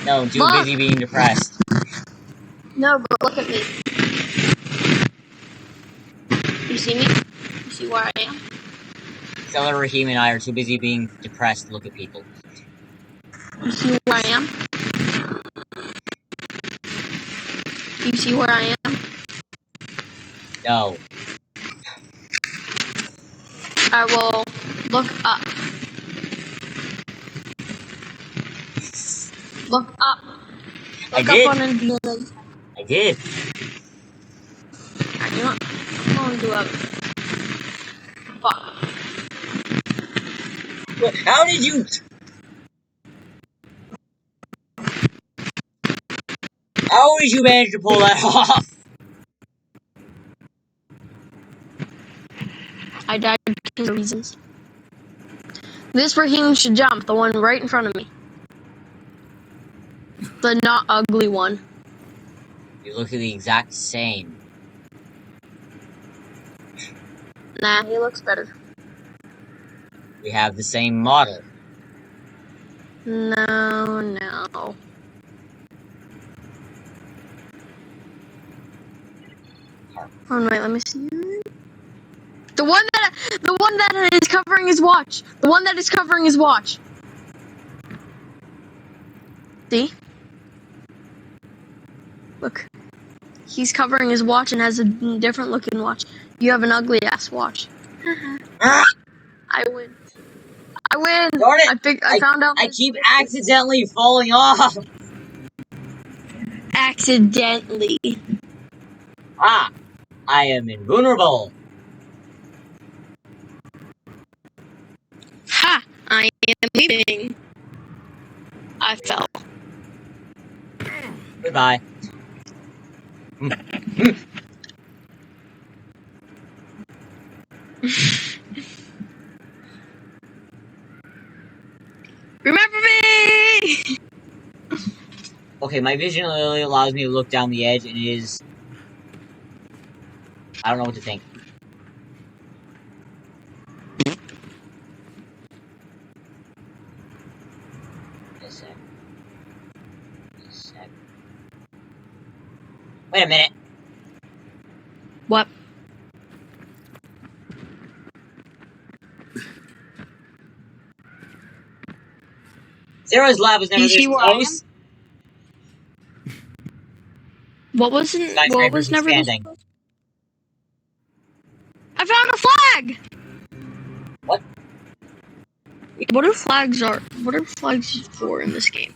[SPEAKER 1] No, I'm too
[SPEAKER 2] Look.
[SPEAKER 1] busy being depressed.
[SPEAKER 2] No, but look at me. You see me? You see where I am?
[SPEAKER 1] Stellar Raheem and I are too busy being depressed to look at people.
[SPEAKER 2] You see where I am? You see where I am?
[SPEAKER 1] No.
[SPEAKER 2] I will look up. Look up.
[SPEAKER 1] I
[SPEAKER 2] Look
[SPEAKER 1] did.
[SPEAKER 2] up on the other.
[SPEAKER 1] I did.
[SPEAKER 2] You know what? I'm going to do a fuck.
[SPEAKER 1] How did you? How did you manage to pull that off?
[SPEAKER 2] I died because of reasons. This Raheem should jump, the one right in front of me. The not ugly one.
[SPEAKER 1] You look the exact same.
[SPEAKER 2] Nah, he looks better.
[SPEAKER 1] We have the same model.
[SPEAKER 2] No. Oh wait, let me see. The one that is covering his watch. The one that is covering his watch. See? Look. He's covering his watch and has a different looking watch. You have an ugly ass watch. I win.
[SPEAKER 1] Darn it!
[SPEAKER 2] I found out.
[SPEAKER 1] I keep accidentally falling off.
[SPEAKER 2] Accidentally.
[SPEAKER 1] Ah, I am invulnerable.
[SPEAKER 2] Ha! I am leaving. I fell.
[SPEAKER 1] Goodbye.
[SPEAKER 2] Remember me!
[SPEAKER 1] Okay, my vision literally allows me to look down the edge, and it is... I don't know what to think. Just a sec. Wait a minute.
[SPEAKER 2] What?
[SPEAKER 1] Zero's lab was never
[SPEAKER 2] You see
[SPEAKER 1] this
[SPEAKER 2] where I
[SPEAKER 1] close.
[SPEAKER 2] What was never this
[SPEAKER 1] expanding.
[SPEAKER 2] close? I found a flag!
[SPEAKER 1] What?
[SPEAKER 2] What are flags for in this game?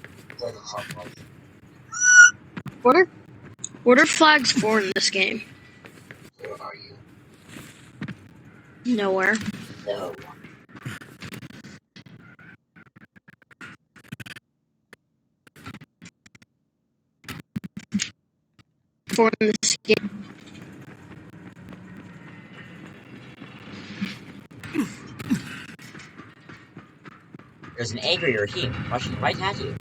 [SPEAKER 2] What are flags for in this game?
[SPEAKER 1] Where are you?
[SPEAKER 2] Nowhere.
[SPEAKER 1] No.
[SPEAKER 2] For in this game.
[SPEAKER 1] There's an angry Raheem rushing right at you.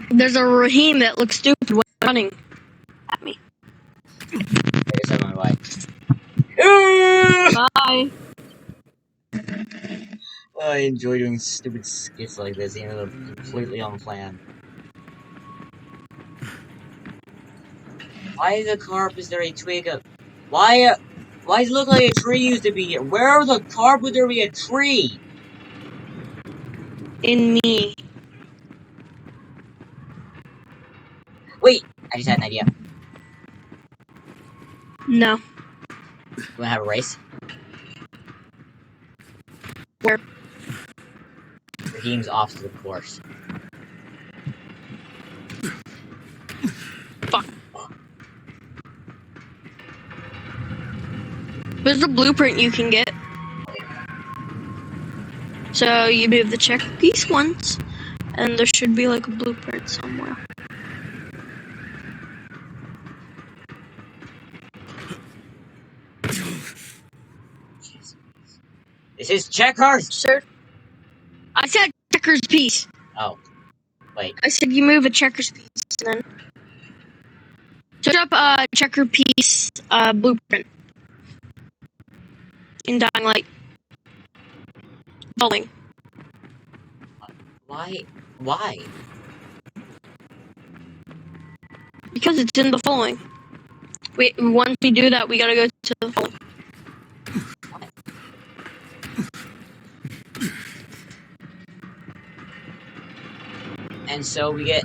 [SPEAKER 2] There's a Raheem that looks stupid when running at me.
[SPEAKER 1] I guess I'm on my way.
[SPEAKER 2] Bye.
[SPEAKER 1] I enjoy doing stupid skits like this, even though they're completely unplanned. Why the carp is there a twig of... Why does it look like a tree used to be here? Where the carp would there be a tree?
[SPEAKER 2] In me.
[SPEAKER 1] Wait, I just had an idea.
[SPEAKER 2] No.
[SPEAKER 1] You wanna have a race?
[SPEAKER 2] Where?
[SPEAKER 1] Raheem's off to the course.
[SPEAKER 2] Fuck. There's a blueprint you can get. So you move the check piece once, and there should be like a blueprint somewhere.
[SPEAKER 1] This is checkers!
[SPEAKER 2] Sir? I said checkers piece.
[SPEAKER 1] Oh. Wait.
[SPEAKER 2] I said you move a checkers piece, and then search up a checker piece blueprint in Dying Light. Howling.
[SPEAKER 1] Why? Why?
[SPEAKER 2] Because it's in the following. Wait, once we do that, we gotta go to the following.
[SPEAKER 1] And so we get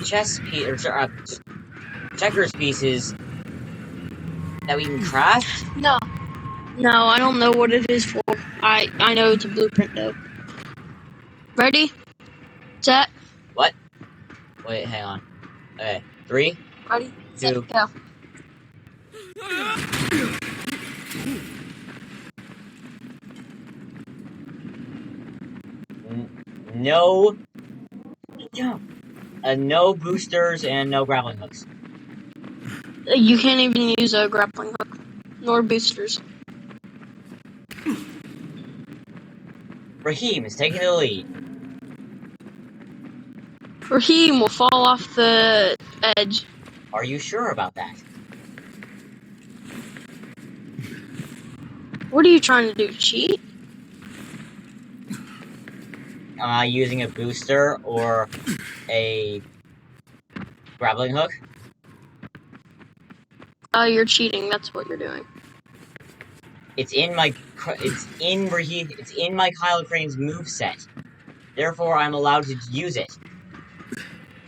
[SPEAKER 1] chess piece or checkers pieces that we can craft.
[SPEAKER 2] No, I don't know what it is for. I know it's a blueprint though. Ready? Set.
[SPEAKER 1] What? Wait, hang on. Okay, 3,
[SPEAKER 2] Ready?
[SPEAKER 1] 2,
[SPEAKER 2] Set, go.
[SPEAKER 1] No, no boosters and no grappling hooks.
[SPEAKER 2] You can't even use a grappling hook, nor boosters.
[SPEAKER 1] Raheem is taking the lead.
[SPEAKER 2] Raheem will fall off the edge.
[SPEAKER 1] Are you sure about that?
[SPEAKER 2] What are you trying to do, cheat?
[SPEAKER 1] Am I using a booster or a grappling hook?
[SPEAKER 2] You're cheating, that's what you're doing.
[SPEAKER 1] It's in my Kyle Crane's moveset. Therefore, I'm allowed to use it.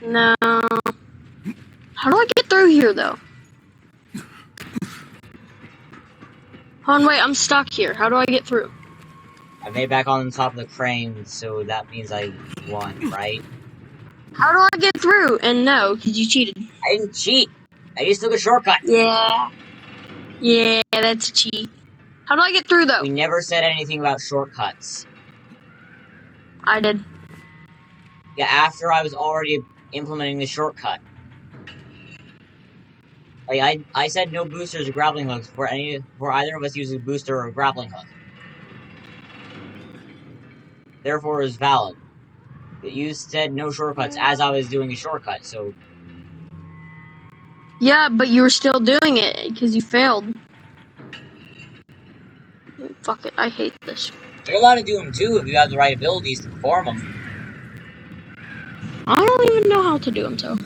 [SPEAKER 2] No. How do I get through here, though? Hold on, wait, I'm stuck here. How do I get through?
[SPEAKER 1] I made it back on top of the crane, so that means I won, right?
[SPEAKER 2] How do I get through? And no, because you cheated.
[SPEAKER 1] I didn't cheat. I just took a shortcut.
[SPEAKER 2] Yeah. Yeah, that's a cheat. How do I get through, though?
[SPEAKER 1] We never said anything about shortcuts.
[SPEAKER 2] I did.
[SPEAKER 1] Yeah, after I was already implementing the shortcut. Like, I said no boosters or grappling hooks for either of us using a booster or a grappling hook. Therefore, it was valid. But you said no shortcuts as I was doing a shortcut, so...
[SPEAKER 2] Yeah, but you were still doing it, because you failed. Fuck it, I hate this.
[SPEAKER 1] You're allowed to do them too if you have the right abilities to perform them.
[SPEAKER 2] I don't even know how to do them, so...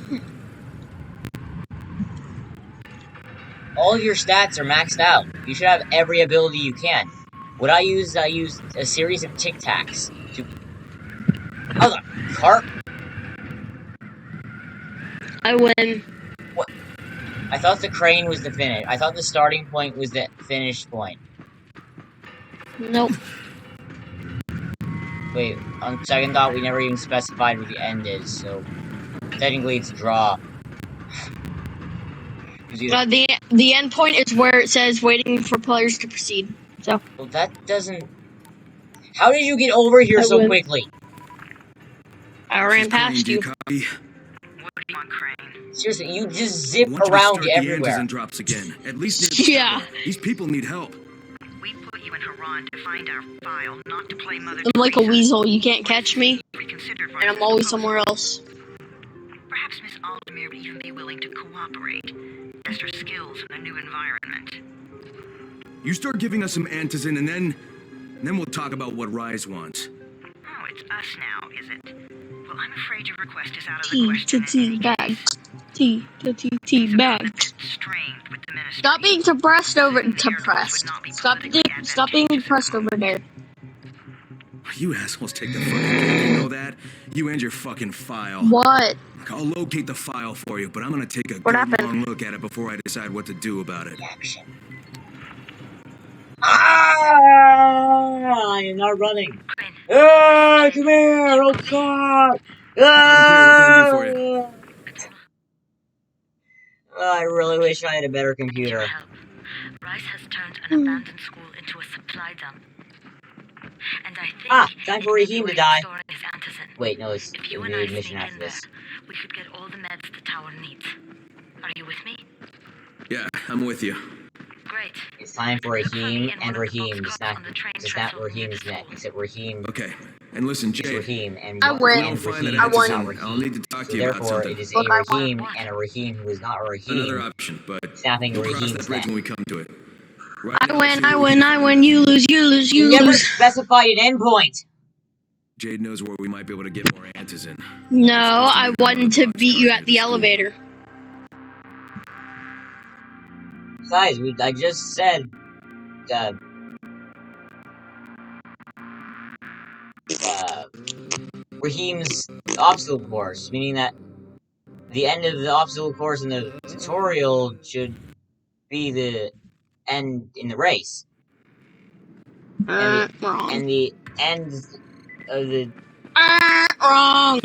[SPEAKER 1] All of your stats are maxed out. You should have every ability you can. What I used a series of Tic Tacs to... Oh, the cart!
[SPEAKER 2] I win.
[SPEAKER 1] What? I thought the crane was the finish. I thought the starting point was the finish point.
[SPEAKER 2] Nope.
[SPEAKER 1] Wait, on second thought, we never even specified where the end is, so... Technically, it's a draw.
[SPEAKER 2] The end point is where it says waiting for players to proceed. So.
[SPEAKER 1] Well, that doesn't... How did you get over here so quickly?
[SPEAKER 2] I ran past you.
[SPEAKER 6] What do you want, Crane?
[SPEAKER 1] Seriously, you just zip
[SPEAKER 3] Why don't you
[SPEAKER 1] around
[SPEAKER 3] start the
[SPEAKER 1] everywhere.
[SPEAKER 3] Anderson drops again. At least near the
[SPEAKER 2] Yeah.
[SPEAKER 3] tower. These people need help.
[SPEAKER 6] We put you in Haran to find our file, not to play Mother
[SPEAKER 2] I'm like a
[SPEAKER 6] Teresa.
[SPEAKER 2] weasel. You can't catch me,
[SPEAKER 6] Reconsidered
[SPEAKER 2] and I'm always somewhere else.
[SPEAKER 6] Perhaps Miss Aldemir would even be willing to cooperate, test her skills in a new environment.
[SPEAKER 3] You start giving us some antizin and then we'll talk about what Rise wants.
[SPEAKER 6] Oh, it's us now, is it? Well, I'm afraid your request is out of the
[SPEAKER 2] T
[SPEAKER 6] question.
[SPEAKER 2] to T bag. T to T bag.
[SPEAKER 6] Strained with the ministry.
[SPEAKER 2] Stop being depressed over depressed. Stop being depressed over there.
[SPEAKER 3] You assholes take the fucking cake, you know that? You and your fucking file.
[SPEAKER 2] What?
[SPEAKER 3] I'll locate the file for you, but I'm gonna take a
[SPEAKER 2] What
[SPEAKER 3] good
[SPEAKER 2] happened?
[SPEAKER 3] long look at it before I decide what to do about it.
[SPEAKER 1] Action. Ah! I am not running.
[SPEAKER 6] Crane,
[SPEAKER 1] Ah, come here! Oh God!
[SPEAKER 3] I'm clear, what can I do for you?
[SPEAKER 1] I really wish I had a better
[SPEAKER 9] Your
[SPEAKER 1] computer.
[SPEAKER 9] help. Rice has turned an abandoned school into a supply dump. And I think
[SPEAKER 1] Time
[SPEAKER 9] it
[SPEAKER 1] for
[SPEAKER 9] may be
[SPEAKER 1] Raheem
[SPEAKER 9] where
[SPEAKER 1] to die.
[SPEAKER 9] he's storing his antizin.
[SPEAKER 1] Wait, no, it's
[SPEAKER 9] If you
[SPEAKER 1] a
[SPEAKER 9] and I
[SPEAKER 1] new
[SPEAKER 9] sneak
[SPEAKER 1] mission
[SPEAKER 9] in
[SPEAKER 1] after
[SPEAKER 9] there,
[SPEAKER 1] this.
[SPEAKER 9] we could get all the meds the tower needs. Are you with me?
[SPEAKER 3] Yeah, I'm with you.
[SPEAKER 9] Great.
[SPEAKER 1] It's time for
[SPEAKER 9] Look for me
[SPEAKER 1] Raheem
[SPEAKER 9] in
[SPEAKER 1] and
[SPEAKER 9] one of the
[SPEAKER 1] Raheem.
[SPEAKER 9] boxcars
[SPEAKER 1] It's not
[SPEAKER 9] on the train
[SPEAKER 1] Raheem's
[SPEAKER 9] trestle near
[SPEAKER 1] neck,
[SPEAKER 9] the school.
[SPEAKER 1] except Raheem
[SPEAKER 3] Okay, and listen,
[SPEAKER 1] is
[SPEAKER 3] Jade.
[SPEAKER 1] Raheem, and
[SPEAKER 2] I win.
[SPEAKER 1] and
[SPEAKER 3] We'll find
[SPEAKER 1] Raheem
[SPEAKER 3] that
[SPEAKER 1] is not
[SPEAKER 2] won.
[SPEAKER 3] antizin. I'll
[SPEAKER 1] Raheem.
[SPEAKER 3] need to talk
[SPEAKER 1] So
[SPEAKER 3] to you about
[SPEAKER 1] therefore,
[SPEAKER 3] something.
[SPEAKER 1] it is
[SPEAKER 2] Look,
[SPEAKER 1] a
[SPEAKER 2] I won.
[SPEAKER 1] Raheem and a Raheem who is not a
[SPEAKER 3] Another
[SPEAKER 1] Raheem.
[SPEAKER 3] option, but
[SPEAKER 1] Snapping
[SPEAKER 3] we'll cross that
[SPEAKER 1] Raheem's
[SPEAKER 3] bridge
[SPEAKER 1] neck.
[SPEAKER 3] when we come to it. Right
[SPEAKER 2] I
[SPEAKER 3] now,
[SPEAKER 2] win.
[SPEAKER 3] see
[SPEAKER 2] I
[SPEAKER 3] what
[SPEAKER 2] win.
[SPEAKER 3] we
[SPEAKER 2] I
[SPEAKER 3] can
[SPEAKER 2] win.
[SPEAKER 3] find.
[SPEAKER 2] You lose. You lose.
[SPEAKER 1] You
[SPEAKER 2] You
[SPEAKER 1] never
[SPEAKER 2] lose.
[SPEAKER 1] specified an endpoint.
[SPEAKER 3] Jade knows where we might be able to get more antizin.
[SPEAKER 2] No, I wanted to beat you at the elevator.
[SPEAKER 1] Besides, I just said, Raheem's obstacle course, meaning that the end of the obstacle course in the tutorial should be the end in the race.
[SPEAKER 2] Wrong.
[SPEAKER 1] And the end of the...
[SPEAKER 2] Wrong.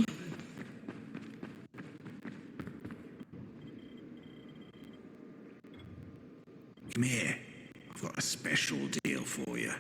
[SPEAKER 8] Come here. I've got a special deal for you.